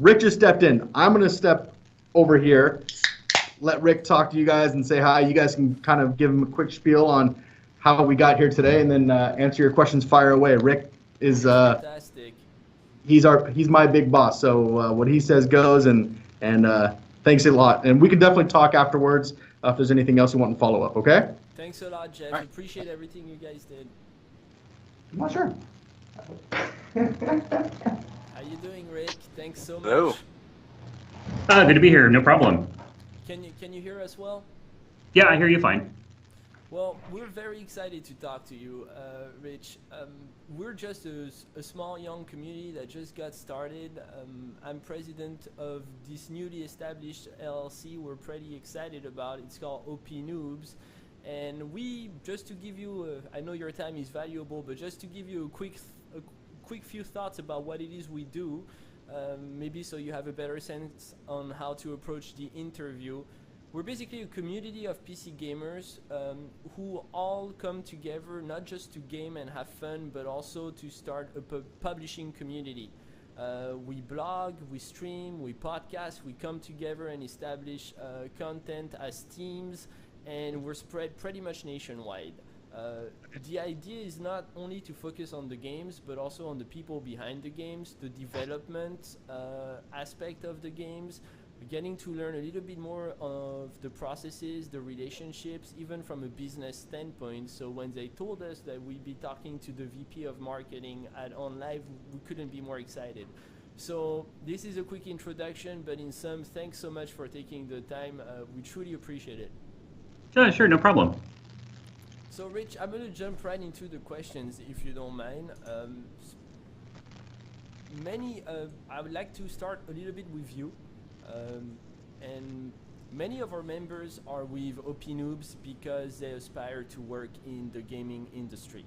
Rick just stepped in. I'm going to step over here, let Rick talk to you guys and say hi. You guys can kind of give him a quick spiel on how we got here today, and then answer your questions. Fire away. Rick is fantastic. He's my big boss, so what he says goes. And thanks a lot. And we can definitely talk afterwards if there's anything else you want to follow up. Okay. Thanks a lot, Jeff. Right. Appreciate everything you guys did. I'm not sure. How you doing, Rick? Thanks so much. Hello. Good to be here. No problem. Can you hear us well? Yeah, I hear you fine. Well, we're very excited to talk to you, Rich. We're just a small young community that just got started. I'm president of this newly established LLC we're pretty excited about. It's called OPNoobs. And we, just to give you, I know your time is valuable, but just to give you a quick few thoughts about what it is we do, maybe so you have a better sense on how to approach the interview. We're basically a community of PC gamers who all come together not just to game and have fun, but also to start a publishing community. We blog, we stream, we podcast, we come together and establish content as teams, and we're spread pretty much nationwide. The idea is not only to focus on the games, but also on the people behind the games, the development aspect of the games, getting to learn a little bit more of the processes, the relationships, even from a business standpoint. So when they told us that we'd be talking to the VP of marketing at OnLive, we couldn't be more excited. So this is a quick introduction, but in sum, thanks so much for taking the time. We truly appreciate it. Sure, no problem. So Rich, I'm going to jump right into the questions if you don't mind. I would like to start a little bit with you. And many of our members are with OPNoobs because they aspire to work in the gaming industry.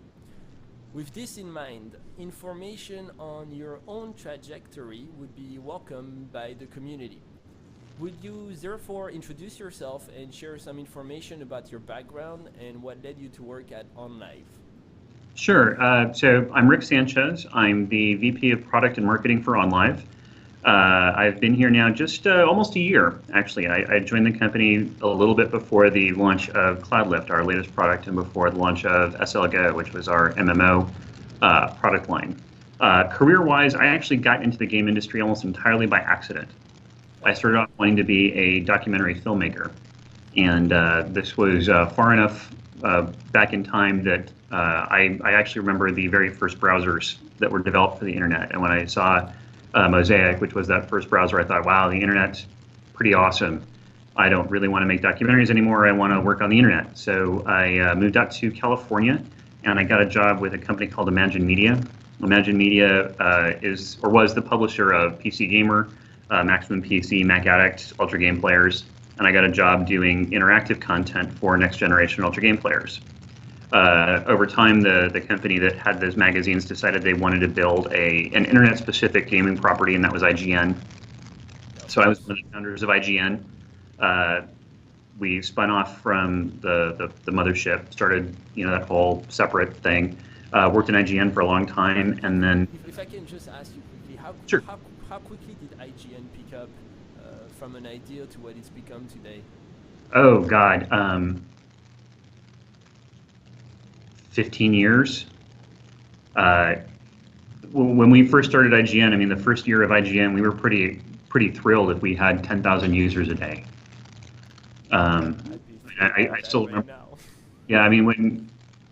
With this in mind, information on your own trajectory would be welcomed by the community. Would you therefore introduce yourself and share some information about your background and what led you to work at OnLive? Sure. So I'm Rick Sanchez. I'm the VP of Product and Marketing for OnLive. I've been here now just almost a year, actually. I joined the company a little bit before the launch of CloudLift, our latest product, and before the launch of SLGO, which was our MMO product line. Career-wise, I actually got into the game industry almost entirely by accident. I started off wanting to be a documentary filmmaker, and this was far enough back in time that I actually remember the very first browsers that were developed for the internet. And when I saw Mosaic, which was that first browser, I thought, wow, the internet's pretty awesome. I don't really want to make documentaries anymore. I want to work on the internet. So I moved out to California, and I got a job with a company called Imagine Media. Imagine Media was the publisher of PC Gamer, Maximum PC, Mac Addict, Ultra Game Players, and I got a job doing interactive content for next generation Ultra Game Players. Over time, the company that had those magazines decided they wanted to build an internet-specific gaming property, and that was IGN. So I was one of the founders of IGN. We spun off from the mothership, started that whole separate thing. Worked in IGN for a long time, and then. If I can just ask you quickly, Sure. How quickly did IGN pick up from an idea to what it's become today? Oh God. 15 years. When we first started IGN, I mean, the first year of IGN, we were pretty thrilled if we had 10,000 users a day. I still remember. Right now. Yeah, I mean,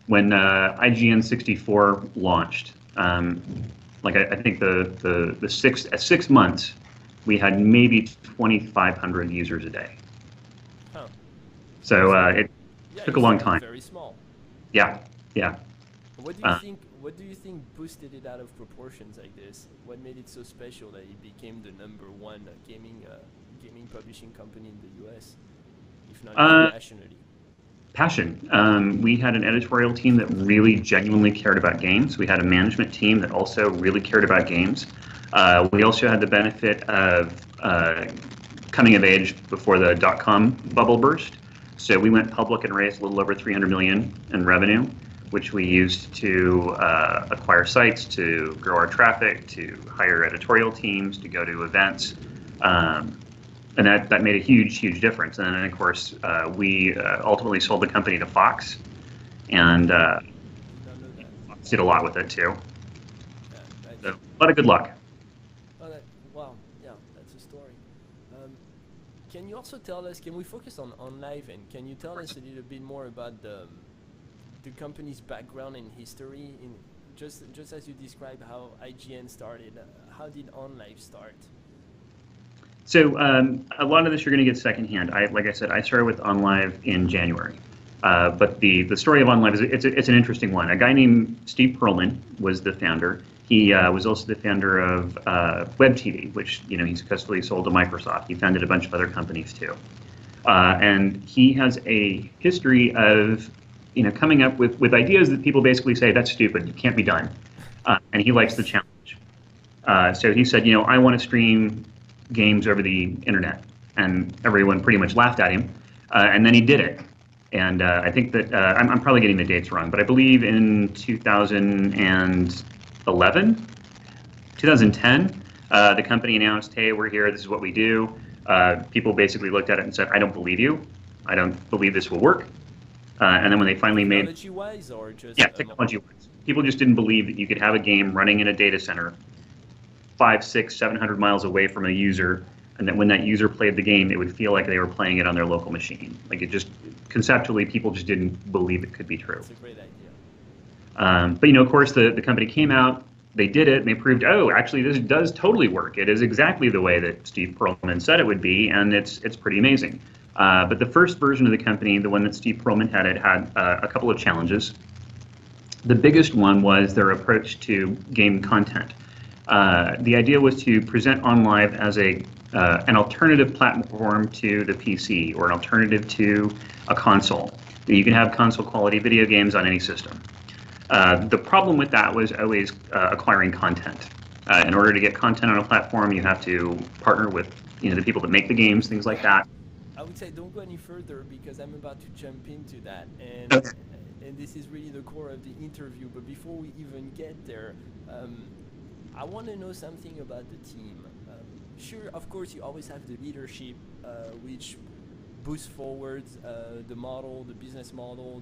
when IGN 64 launched, I think at 6 months, we had maybe 2,500 users a day. Huh. So it took a long time. Very small. Yeah. What do you think boosted it out of proportions like this? What made it so special that it became the #1 gaming publishing company in the U.S., if not internationally? Passion. We had an editorial team that really genuinely cared about games. We had a management team that also really cared about games. We also had the benefit of coming of age before the .com bubble burst. So we went public and raised a little over $300 million in revenue. which we used to acquire sites, to grow our traffic, to hire editorial teams, to go to events. And that made a huge difference. And then, of course, we ultimately sold the company to Fox, and Fox did a lot with it too. Yeah, So, a lot of good luck. Oh, wow, yeah, that's a story. Can you also tell us, can we focus on OnLive, and can you tell us a little bit more about the company's background and history, in just as you described how IGN started? How did OnLive start? So a lot of this you're going to get secondhand. Like I said, I started with OnLive in January. But the story of OnLive is it's an interesting one. A guy named Steve Perlman was the founder. He was also the founder of WebTV, which he successfully sold to Microsoft. He founded a bunch of other companies too. And he has a history of coming up with ideas that people basically say that's stupid, it can't be done. And he likes the challenge. So he said, I want to stream games over the internet, and everyone pretty much laughed at him. And then he did it. And I think that I'm probably getting the dates wrong, but I believe in 2010, the company announced, hey, we're here, this is what we do. People basically looked at it and said, I don't believe you. I don't believe this will work. And then when they finally made... Technology-wise, or just... Yeah, technology-wise. People just didn't believe that you could have a game running in a data center 500, 600, 700 miles away from a user, and that when that user played the game, it would feel like they were playing it on their local machine. Like, it just, conceptually, people just didn't believe it could be true. That's a great idea. But of course, the company came out, they did it, and they proved, oh, actually, this does totally work. It is exactly the way that Steve Perlman said it would be, and it's pretty amazing. But the first version of the company, the one that Steve Perlman had, it had a couple of challenges. The biggest one was their approach to game content. The idea was to present OnLive as an alternative platform to the PC, or an alternative to a console. You can have console quality video games on any system. The problem with that was always acquiring content. In order to get content on a platform, you have to partner with the people that make the games, things like that. I would say don't go any further, because I'm about to jump into that, and Okay. and this is really the core of the interview. But before we even get there, I want to know something about the team. Sure, of course, you always have the leadership, which boosts forward the model, the business model,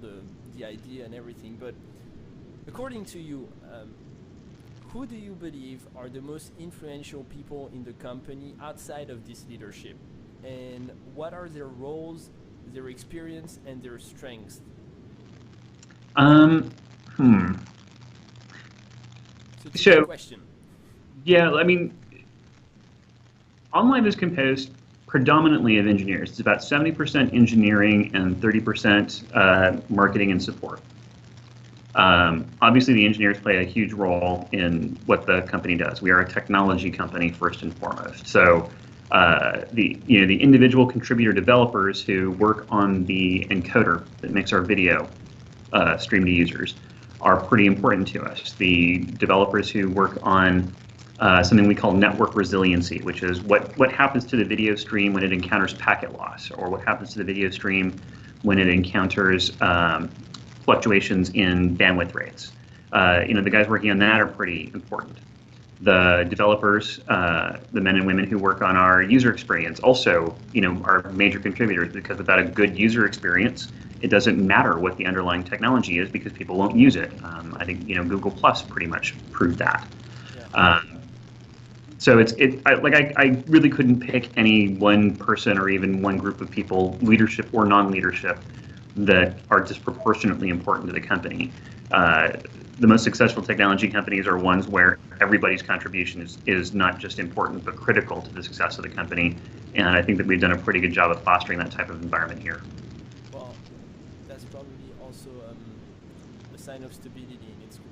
the idea, and everything. But according to you, who do you believe are the most influential people in the company outside of this leadership? And what are their roles, their experience, and their strengths? It's a good question. Yeah, I mean, OnLive is composed predominantly of engineers. It's about 70% engineering and 30% marketing and support. Obviously, the engineers play a huge role in what the company does. We are a technology company first and foremost. So the individual contributor developers who work on the encoder that makes our video stream to users are pretty important to us. The developers who work on something we call network resiliency, which is what happens to the video stream when it encounters packet loss, or what happens to the video stream when it encounters fluctuations in bandwidth rates. The guys working on that are pretty important. The developers, the men and women who work on our user experience, also are major contributors, because without a good user experience, it doesn't matter what the underlying technology is, because people won't use it. I think Google Plus pretty much proved that. Yeah. So I really couldn't pick any one person or even one group of people, leadership or non-leadership, that are disproportionately important to the company. The most successful technology companies are ones where everybody's contribution is not just important, but critical to the success of the company. And I think that we've done a pretty good job of fostering that type of environment here. Well, that's probably also a sign of stability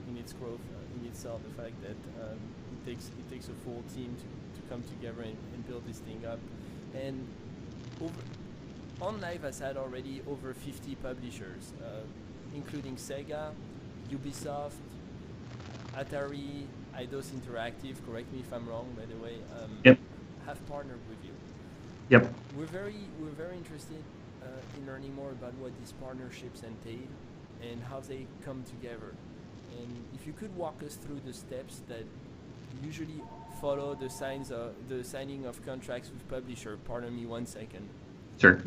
in its growth in itself. The fact that it takes a full team to come together and build this thing up. And OnLive has had already over 50 publishers, including Sega, Ubisoft, Atari, Eidos Interactive, correct me if I'm wrong, by the way, Yep. have partnered with you. Yep. We're very interested in learning more about what these partnerships entail, and how they come together. And if you could walk us through the steps that usually follow the signing of contracts with publisher. Pardon me 1 second. Sure.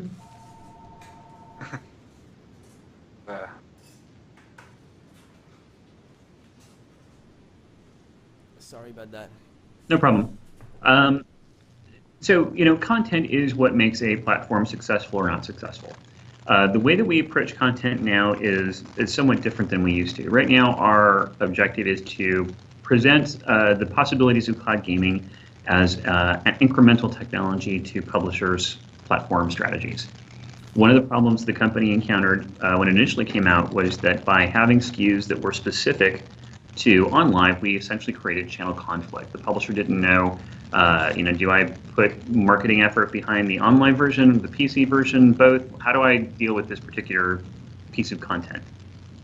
Sorry about that. No problem. So, content is what makes a platform successful or not successful. The way that we approach content now is somewhat different than we used to. Right now, our objective is to present the possibilities of cloud gaming as an incremental technology to publishers' platform strategies. One of the problems the company encountered when it initially came out was that by having SKUs that were specific to OnLive, we essentially created channel conflict. The publisher didn't know, do I put marketing effort behind the OnLive version, the PC version, both? How do I deal with this particular piece of content?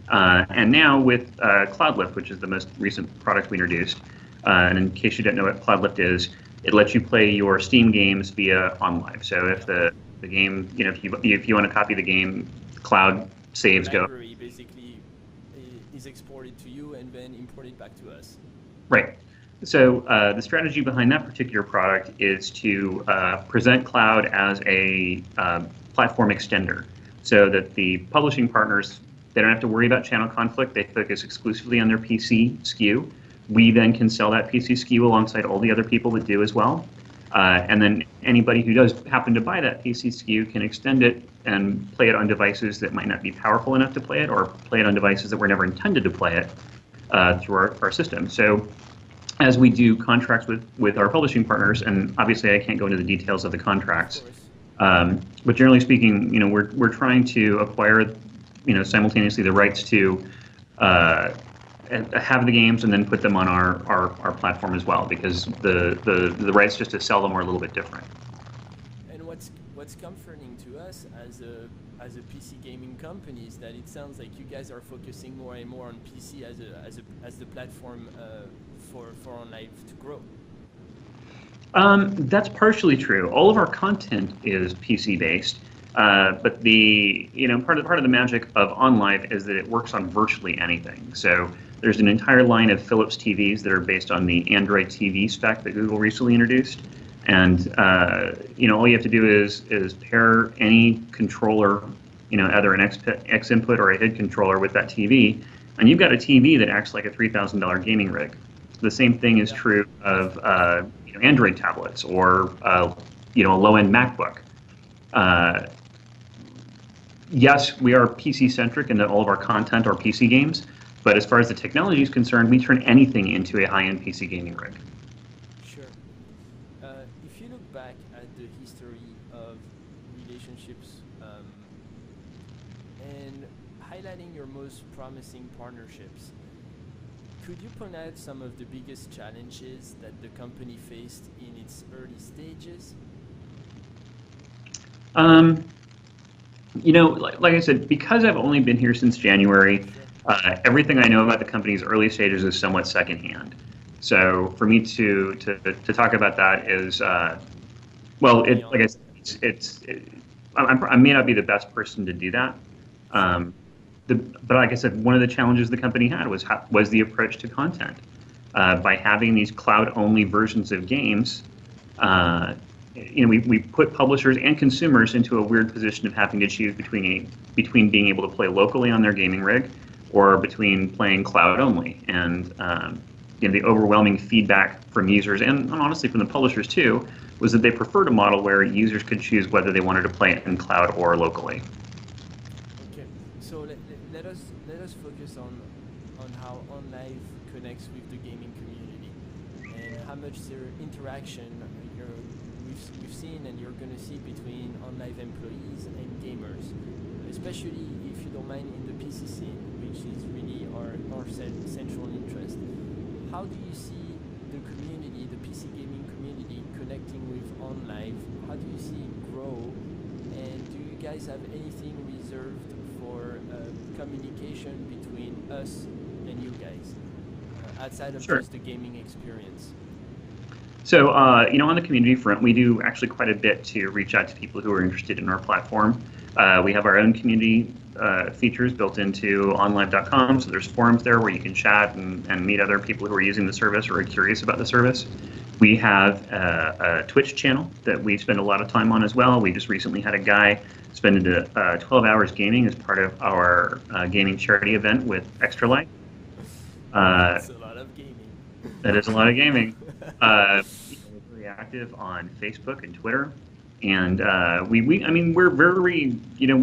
And now with CloudLift, which is the most recent product we introduced, and in case you don't know what CloudLift is, it lets you play your Steam games via OnLive. So if the game, if you want to copy the game, cloud saves go. Basically is exported to you and then imported back to us. Right. So the strategy behind that particular product is to present cloud as a platform extender, so that the publishing partners, they don't have to worry about channel conflict. They focus exclusively on their PC SKU. We then can sell that PC SKU alongside all the other people that do as well. And then anybody who does happen to buy that PC SKU can extend it and play it on devices that might not be powerful enough to play it, or play it on devices that were never intended to play it through our system. So as we do contracts with our publishing partners, and obviously I can't go into the details of the contracts, but generally speaking, we're trying to acquire, simultaneously the rights to have the games and then put them on our platform as well, because the rights just to sell them are a little bit different. And what's comforting to us as a PC gaming company is that it sounds like you guys are focusing more and more on PC as the platform for OnLive to grow. That's partially true. All of our content is PC based, but the part of the magic of OnLive is that it works on virtually anything. So there's an entire line of Philips TVs that are based on the Android TV spec that Google recently introduced, and all you have to do is pair any controller, either an X input or a HID controller with that TV, and you've got a TV that acts like a $3,000 gaming rig. The same thing is true of Android tablets or a low-end MacBook. Yes, we are PC-centric in that all of our content are PC games, but as far as the technology is concerned, we turn anything into a high-end PC gaming rig. Sure. If you look back at the history of relationships and highlighting your most promising partnerships, could you point out some of the biggest challenges that the company faced in its early stages? Like I said, because I've only been here since January, everything I know about the company's early stages is somewhat secondhand. So for me to talk about that is, like I said, I may not be the best person to do that. But like I said, one of the challenges the company had was the approach to content. By having these cloud-only versions of games, we put publishers and consumers into a weird position of having to choose between being able to play locally on their gaming rig or between playing cloud-only. And the overwhelming feedback from users, and honestly from the publishers too, was that they preferred a model where users could choose whether they wanted to play it in cloud or locally. Okay, so let us focus on how OnLive connects with the gaming community and how much their interaction we've seen and you're going to see between OnLive employees and gamers, especially if you don't mind in the PC scene, which is really our central interest. How do you see the community, the PC gaming community, connecting with OnLive? How do you see it grow? And do you guys have anything reserved for communication between us and you guys, outside of Sure. just the gaming experience? So, on the community front, we do actually quite a bit to reach out to people who are interested in our platform. We have our own community features built into OnLive.com, so there's forums there where you can chat and meet other people who are using the service or are curious about the service. We have a Twitch channel that we spend a lot of time on as well. We just recently had a guy spend 12 hours gaming as part of our gaming charity event with Extra Life. That's a lot of gaming. That is a lot of gaming. We're very active on Facebook and Twitter, and we're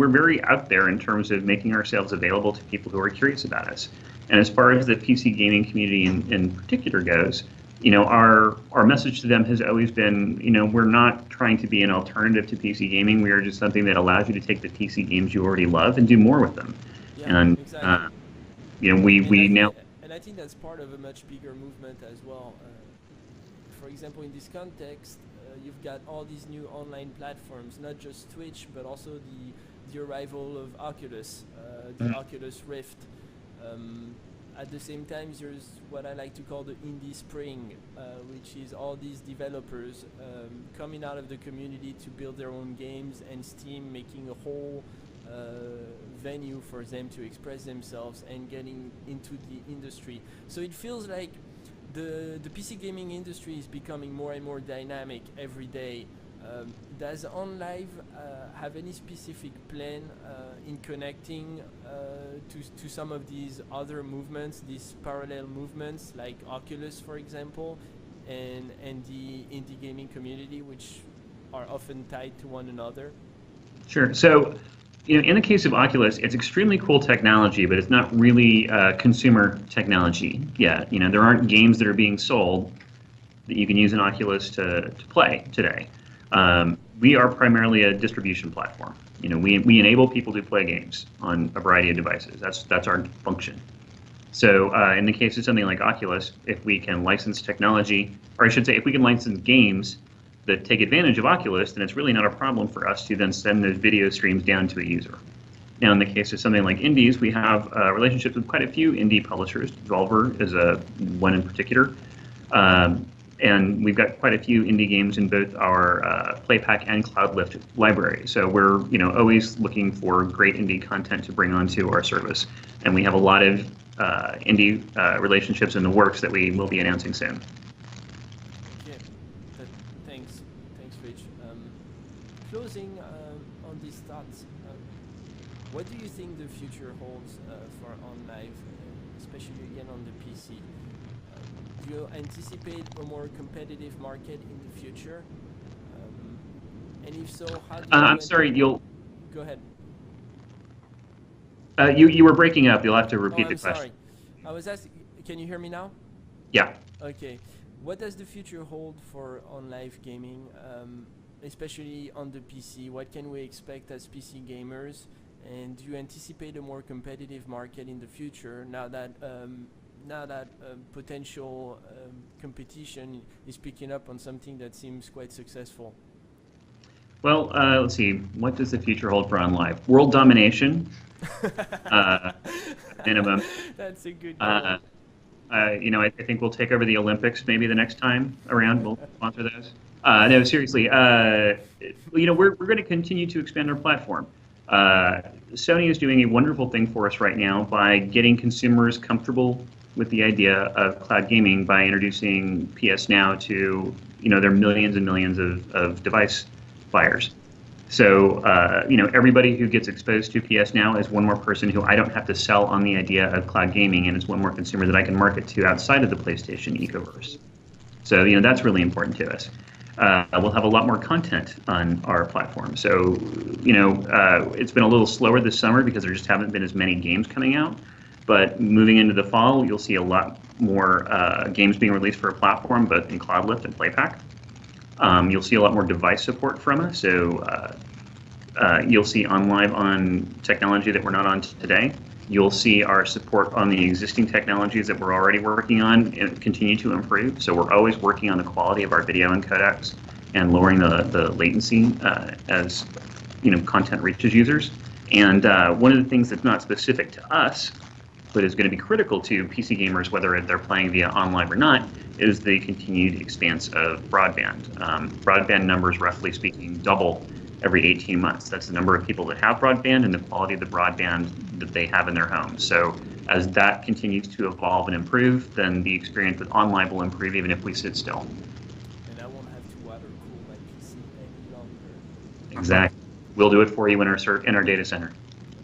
very out there in terms of making ourselves available to people who are curious about us. And as far as the PC gaming community in particular goes, our message to them has always been, we're not trying to be an alternative to PC gaming. We are just something that allows you to take the PC games you already love and do more with them. Yeah, and exactly. we now. And I think that's part of a much bigger movement as well. For example, in this context, you've got all these new online platforms, not just Twitch, but also the arrival of Oculus, the Oculus Rift. At the same time, there's what I like to call the indie spring, which is all these developers coming out of the community to build their own games, and Steam making a whole venue for them to express themselves and getting into the industry. So it feels like the PC gaming industry is becoming more and more dynamic every day. Does OnLive have any specific plan in connecting to some of these other movements, these parallel movements like Oculus, for example, and the indie gaming community, which are often tied to one another? Sure. So, in the case of Oculus, it's extremely cool technology, but it's not really consumer technology yet. There aren't games that are being sold that you can use an Oculus to play today. We are primarily a distribution platform. We enable people to play games on a variety of devices. That's our function. So in the case of something like Oculus, if we can license technology, or I should say, if we can license games that take advantage of Oculus, then it's really not a problem for us to then send those video streams down to a user. Now, in the case of something like indies, we have relationships with quite a few indie publishers. Devolver is one in particular. And we've got quite a few indie games in both our Playpack and CloudLift library. So we're always looking for great indie content to bring onto our service. And we have a lot of indie relationships in the works that we will be announcing soon. Thanks, Rich. Closing on these thoughts, what do you think the future holds for OnLive, especially again on the PC? Do you anticipate a more competitive market in the future? And if so, how do you... I'm sorry, you'll... Go ahead. You were breaking up. You'll have to repeat the question. Sorry. I was asking, can you hear me now? Yeah. Okay. What does the future hold for OnLive gaming, especially on the PC? What can we expect as PC gamers? And do you anticipate a more competitive market in the future now that potential competition is picking up on something that seems quite successful? Well, let's see. What does the future hold for OnLive? World domination, minimum. That's a good goal. I think we'll take over the Olympics maybe the next time around. We'll sponsor those. No, seriously. We're going to continue to expand our platform. Sony is doing a wonderful thing for us right now by getting consumers comfortable with the idea of cloud gaming by introducing PS Now to their millions and millions of device buyers. So everybody who gets exposed to PS Now is one more person who I don't have to sell on the idea of cloud gaming, and it's one more consumer that I can market to outside of the PlayStation ecoverse. So that's really important to us. We'll have a lot more content on our platform. So it's been a little slower this summer because there just haven't been as many games coming out. But moving into the fall, you'll see a lot more games being released for our platform, both in CloudLift and Playpack. You'll see a lot more device support from us. So you'll see OnLive on technology that we're not on today. You'll see our support on the existing technologies that we're already working on and continue to improve. So we're always working on the quality of our video and codecs and lowering the latency as content reaches users. And one of the things that's not specific to us, but is going to be critical to PC gamers, whether they're playing via OnLive or not, is the continued expanse of broadband. Broadband numbers, roughly speaking, double every 18 months. That's the number of people that have broadband and the quality of the broadband that they have in their homes. So as that continues to evolve and improve, then the experience with OnLive will improve even if we sit still. And I won't have to water cool my PC any longer. Exactly. We'll do it for you in our data center.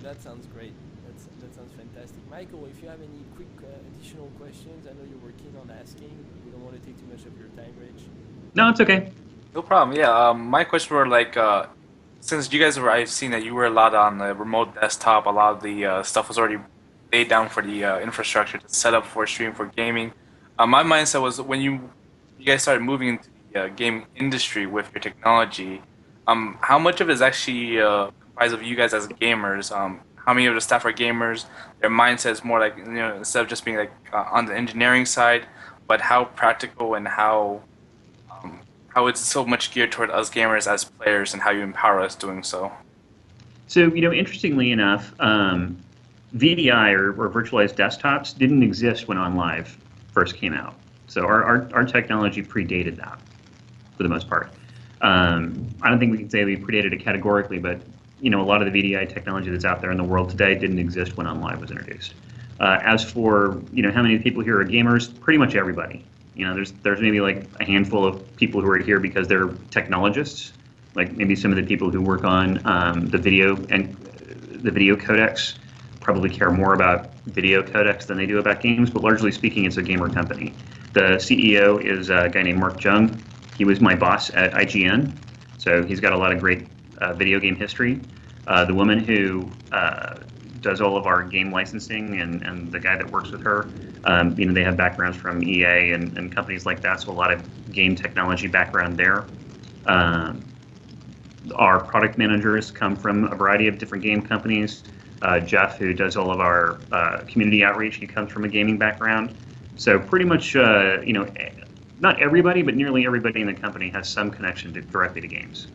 That sounds great. That sounds fantastic. Michael, if you have any quick additional questions, I know you were keen on asking. We don't want to take too much of your time, Rich. No, it's okay. No problem. Yeah. My question were like, since you guys were, I've seen that you were a lot on the remote desktop. A lot of the stuff was already laid down for the infrastructure to set up for stream for gaming. My mindset was when you guys started moving into the gaming industry with your technology. How much of it is actually comprised of you guys as gamers? How many of the staff are gamers? Their mindset is more like, instead of just being like on the engineering side, but how practical and how it's so much geared toward us gamers as players and how you empower us doing so. So, interestingly enough, VDI or virtualized desktops didn't exist when OnLive first came out. So our technology predated that for the most part. I don't think we can say we predated it categorically, but a lot of the VDI technology that's out there in the world today didn't exist when OnLive was introduced. As for how many people here are gamers, pretty much everybody. There's maybe like a handful of people who are here because they're technologists, like maybe some of the people who work on the video codecs probably care more about video codecs than they do about games, but largely speaking, it's a gamer company. The CEO is a guy named Mark Jung. He was my boss at IGN, so he's got a lot of great video game history. The woman who does all of our game licensing and the guy that works with her, they have backgrounds from EA and companies like that, so a lot of game technology background there. Our product managers come from a variety of different game companies. Jeff, who does all of our community outreach, he comes from a gaming background. So pretty much, not everybody, but nearly everybody in the company has some connection directly to games.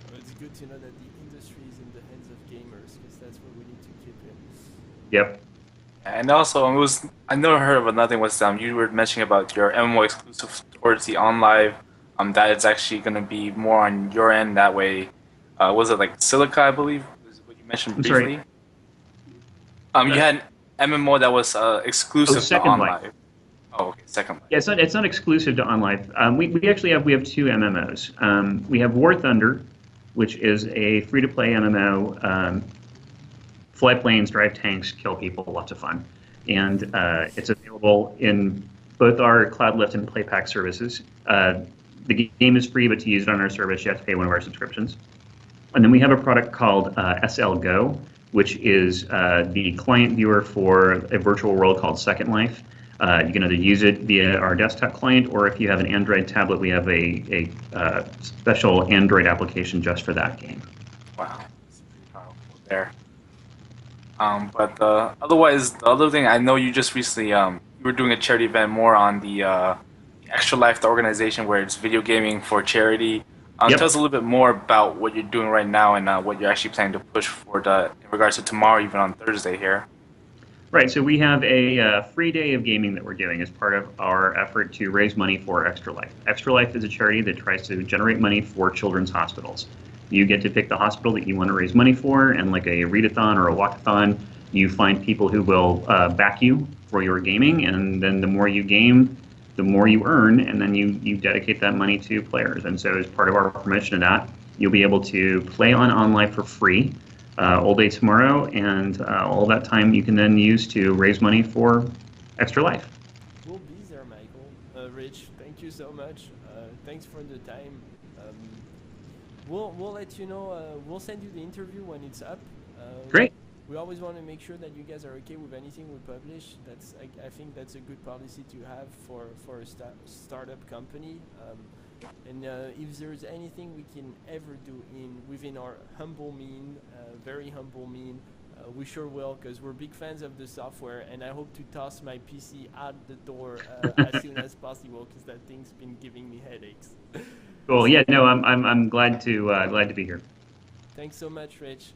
Well, it's good to know that the industry is in the hands of gamers, because that's where we need to keep it. Yep. And also, I never heard of another thing was you were mentioning about your MMO exclusive towards the OnLive. That it's actually going to be more on your end that way. Was it like Silica, I believe, was what you mentioned briefly? I'm sorry. You had an MMO that was exclusive to OnLive. Oh, okay, Second Life. Yeah, it's not exclusive to OnLive. We actually have two MMOs. We have War Thunder, which is a free-to-play MMO. Fly planes, drive tanks, kill people, lots of fun. And it's available in both our CloudLift and PlayPack services. The game is free, but to use it on our service, you have to pay one of our subscriptions. And then we have a product called SL Go, which is the client viewer for a virtual world called Second Life. You can either use it via our desktop client, or if you have an Android tablet, we have a special Android application just for that game. Wow, that's pretty powerful there. But otherwise, the other thing, I know you just recently you were doing a charity event more on the Extra Life, the organization where it's video gaming for charity. Yep. Tell us a little bit more about what you're doing right now and what you're actually planning to push for in regards to tomorrow, even on Thursday here. Right, so we have a free day of gaming that we're doing as part of our effort to raise money for Extra Life. Extra Life is a charity that tries to generate money for children's hospitals. You get to pick the hospital that you want to raise money for, and like a readathon or a walkathon, you find people who will back you for your gaming, and then the more you game, the more you earn, and then you dedicate that money to players. And so as part of our promotion of that, you'll be able to play on OnLive for free all day tomorrow, and all that time you can then use to raise money for Extra Life. We'll be there, Michael. Rich, thank you so much. Thanks for the time. We'll let you know. We'll send you the interview when it's up. Great. We always want to make sure that you guys are okay with anything we publish. I think that's a good policy to have for a startup company. And if there's anything we can ever do within our humble mean, very humble mean, we sure will, because we're big fans of the software, and I hope to toss my PC out the door as soon as possible, because that thing's been giving me headaches. Cool. Yeah. No, I'm glad to be here. Thanks so much, Rich.